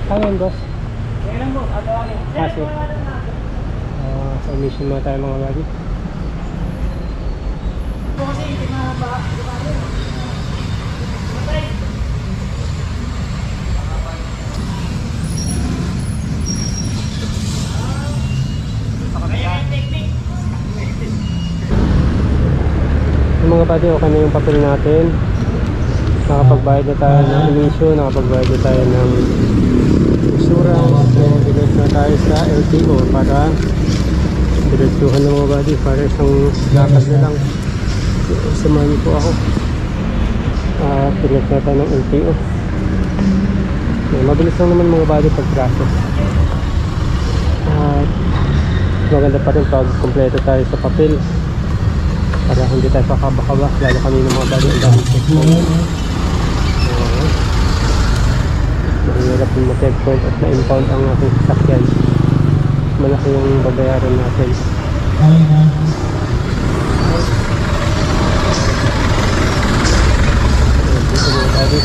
Kaya boss. Kaya lang boss, atawagin. Kasi sa mission mga tayo mga buddy. Kasi hindi mahaba. Yung mga buddy, okay na yung papel natin. Nakapagbayad na tayo ng emission, nakapagbayad na tayo ng insurance. So, dinit na tayo sa LTO para diretsuhan ng mga buddy, para isang lakad na lang. Samahan niyo po ako. Dinit na tayo ng LTO. Mabilis lang naman mga buddy pag-process. At maganda pa rin pag kompleto tayo sa papel para hindi tayo pakabakaba, lalo kami ng mga buddy ang dami checkpoint. Mahirap yung ma-checkpoint at na-impound ang ating sasakyan. Malaki yung babayaran natin. Dito mga buddy.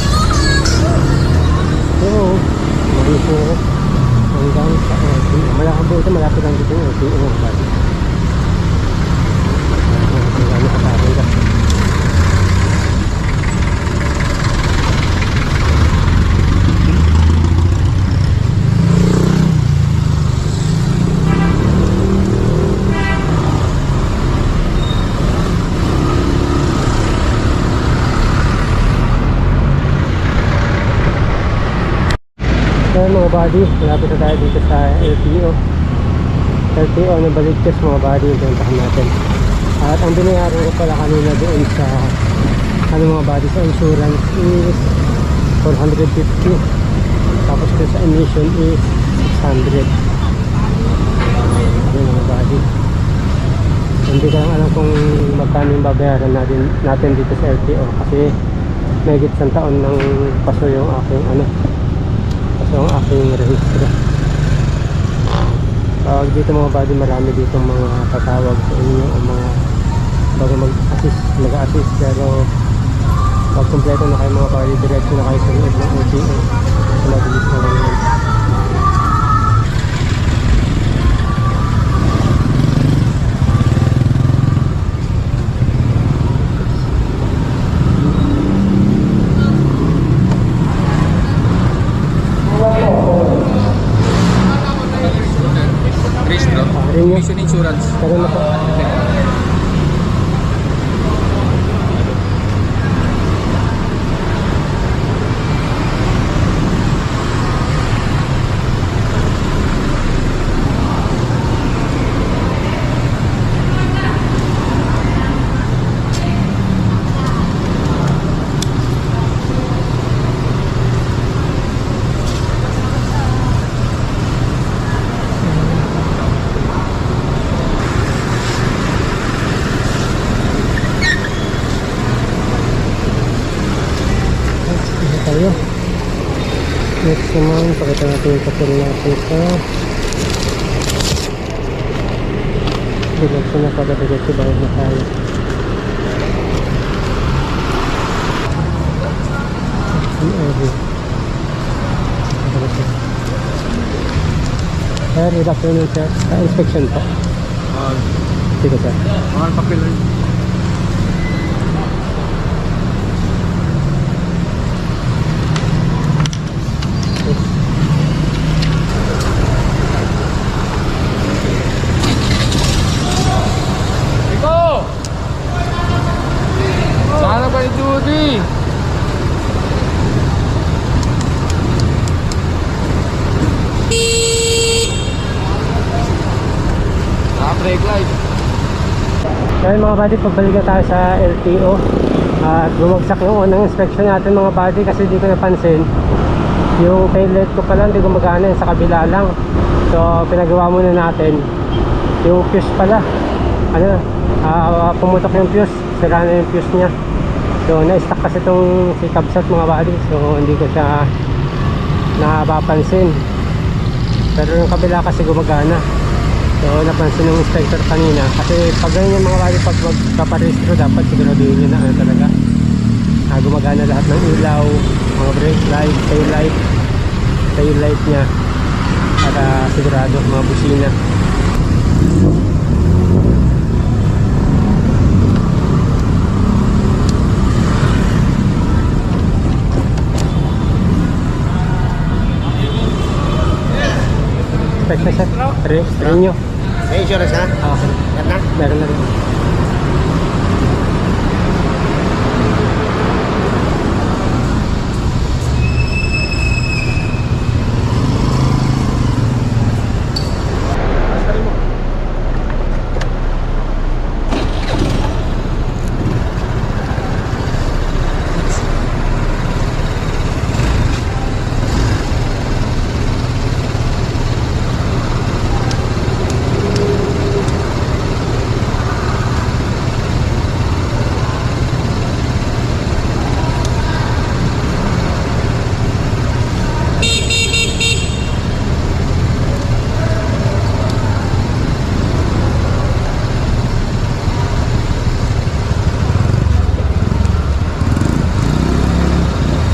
Pero mahirap po hanggang sa malaki po ito, malapit lang dito yung LTO mga buddy. Ano katawin ka? So mga buddy, malapit na tayo dito sa LTO. LTO na Baligtas mga buddy, yung pinuntahan natin. At ang binayaran ko pala kanina doon sa mga buddy sa insurance is 450. Tapos doon sa emission is 600. Ayun mga buddy. Hindi ko lang alam kung magkano yung babayaran natin dito sa LTO kasi may isang taon nang paso yung aking paso yung aking rehistro. Pag dito mga buddy, marami dito mga tatawag sa inyo o mga bago mag-assist, pero pag kompleto na kayo mga buddy, diretso na kayo sa loob ng LTO. So mabilis na lang yun. Mission insurance. Pero na po. Tayo. Next naman, pakita natin yung papel natin sa diretso na pala, diretso bayad na tayo. Sir, good afternoon sir. Inspection po. Dito sir. Mga papel rin. Sana ba yung Judy? Brake light. Ngayon mga buddy, pagbalik na tayo sa LTO at bumagsak yung unang inspection natin mga buddy kasi di ko napansin yung tail light ko pala hindi gumagana, sa kabila lang. So pinagawa muna natin yung fuse pala, pumutok yung fuse, sira na yung fuse nya. So na-stuck kasi itong si Cabsat mga buddy, so hindi ko siya napapansin, pero yung kabila kasi gumagana. So napansin ng inspector kanina kasi pag ganyan mga buddy, pag magpaparehistro dapat siguraduhin nyo na talaga gumagana lahat ng ilaw, mga brake light, tail light. tail light niya para sigurado mga busina. Check na siya. Ring nyo. May insurance na? Okay. Yan na? Meron na rin.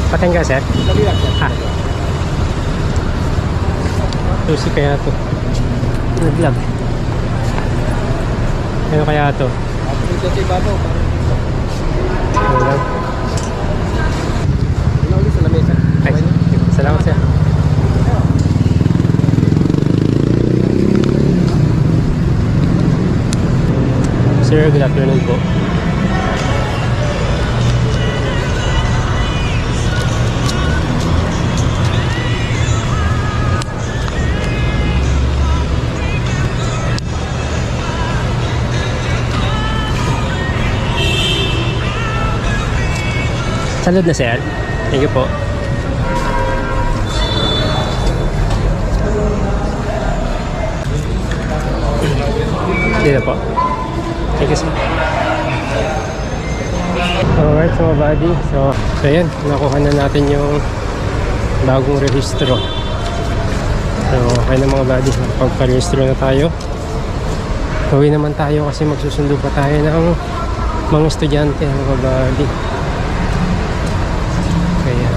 Pating ka, sir? Sabi lang siya. Ah. Susi kaya to. Naglag. Ano kaya to? Ito sa ibabaw. Ano lang? Pinaulit sa lamesa. Ay, salamat, sir. Sir, good afternoon po. Salud na, sir. Thank you po. Dito po. Thank you, sir. Alright, so mga buddy. So yan. Nakuha na natin yung bagong rehistro. So, okay na mga buddy. Pagpa-rehistro na tayo. Gawin naman tayo kasi magsusundo pa tayo ng mga estudyante, mga buddy. Kaya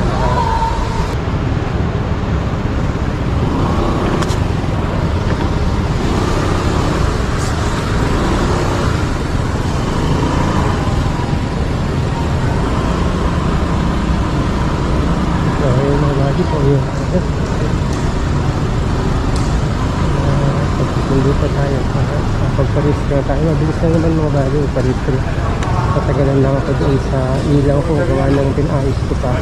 mga buddy po yun. Pagsusundo pa tayo para pagparehistro tayo. Mabilis na naman mga buddy parehistro. Patagalan lang ako doon sa ilaw ko, gawa ng pinayos ko pa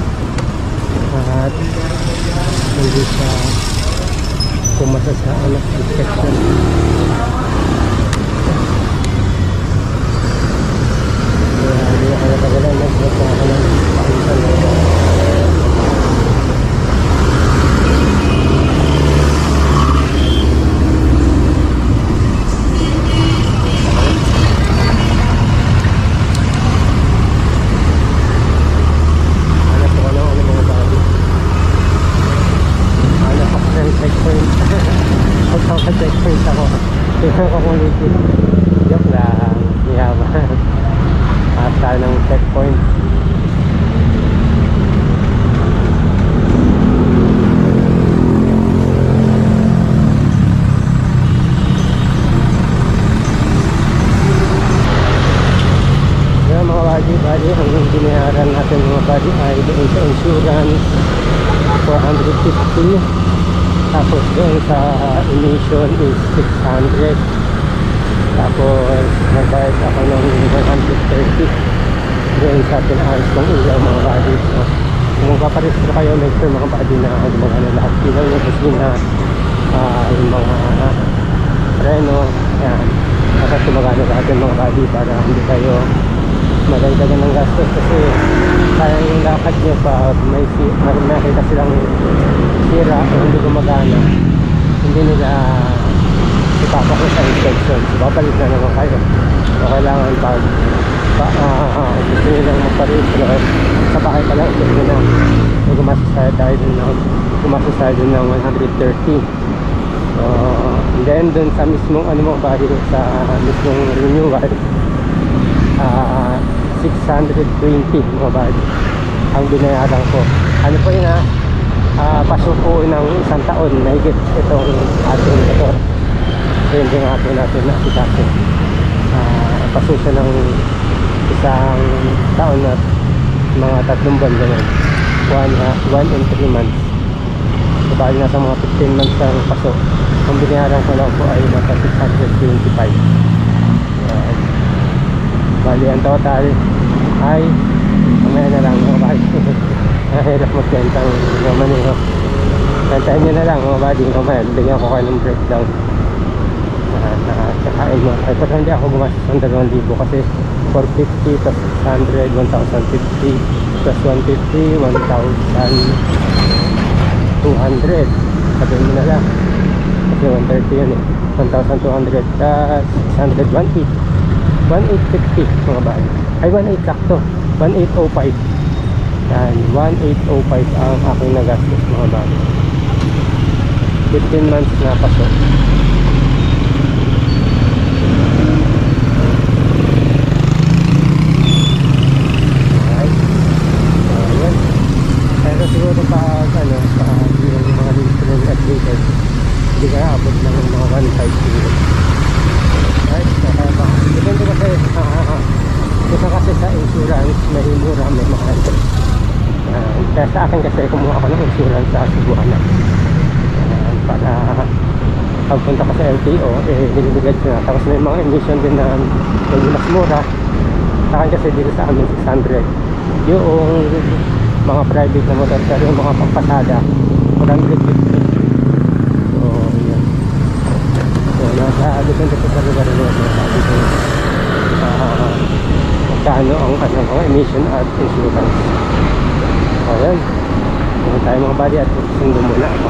at hindi siya pumasa sa anak inspection. Kaya hindi ako natagalan, nagpunta ako ng pakisan na checkpoint ako. Tingnan ko kung legit. Joke lang. Yaman. At tayo ng checkpoint. Yan mga buddy. Hanggang binayaran natin mga buddy ay doon sa insurance 450. Tapos doon sa emission is 600. Tapos nagbayad ako ng 130 doon sa pinayos ng ilaw mga buddy. So, kung magpaparehistro kayo, make sure mga buddy na gumagana lahat ilaw yung busina, yung mga preno, yan. Tapos gumagana lahat yung mga buddy para hindi kayo madagdagan ng gastos kasi sayang yung lakad nyo pag may nakita silang sira o hindi gumagana, hindi nila ipapak sa inspection. So, babalik na naman kayo. So, kailangan pag gusto nyo lang magparehistro, sa bahay pa lang, gusto na gumastos tayo dun ng 130. So, and then dun sa mismong bahid sa mismong renewal, 620 mga bahid ang binayaran ko. Ano po yun pasuko po ng isang taon na higit itong ating motor. So hindi nga po natin nasikaso. Pasuso ng isang taon at mga 3 buwan ganun. 1 and 3 months. So bali nasa mga 15 months ang paso. Ang binayaran ko lang po ay nasa 625. Bali ang total ay mamaya na lang mga bali. Nahirap magbentang maneho. Nantayin nyo na lang mga bali. Mamaya bigyan ko kayo ng breakdown. Tsakain mo. Ay pero hindi ako gumastos ng 2,000 kasi 450 plus 600 1,050 plus 150 1,200. Sabihin mo na lang kasi 130 yun eh. 1,200 plus 600 1,850 mga bali. Ay 1,800 sakto. 1,805. Yan 1,805 ang aking nagastos mga bali. 15 months na paso. Pero siguro pag yung mga listening updated hindi ka abot lang ng mga 1.5 siguro. Right? Depende kasi isa kasi sa insurance may mura may mahal. Kaya sa akin kasi kumuha ako ng insurance sa Cebuana para pagpunta ko sa LTO nilibigad sila. Tapos may mga emission din na medyo mas mura sa akin kasi dito sa amin 600 yung mga private na motor pero yung mga pampasada 450. So yun. So nasa depende po sa lugar nyo magkano ang mga emission at insurance. So yun. Kung tayo mga body at sundo muna ako.